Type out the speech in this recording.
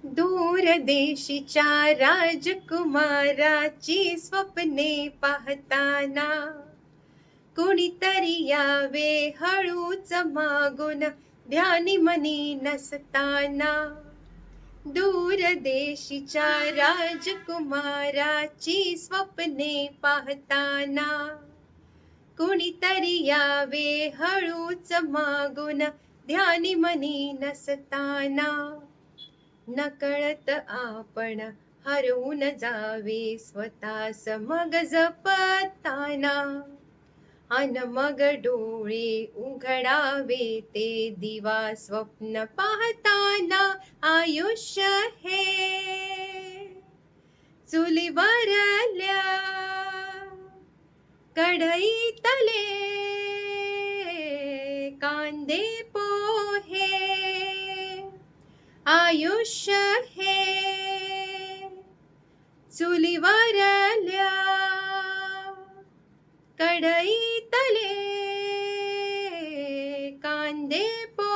दूरदेशीच्या राजकुमाराची स्वप्ने पाहताना कुणीतरी यावे हळूच मागून ध्यानी मनी नसताना. दूरदेशीच्या राजकुमाराची स्वप्ने पाहताना कुणीतरी यावे हळूच मागून ध्यानी मनी नसताना. नकळत आपण हरवून जावे स्वतःस मग जपताना. अन मग डोळे उघडावे ते दिवा स्वप्न पाहताना. आयुष्य हे चुलीवरल्या कढईतले कांदे पोहे. आयुष्य हे चुलीवरल्या कढईतले कांदे पोहे.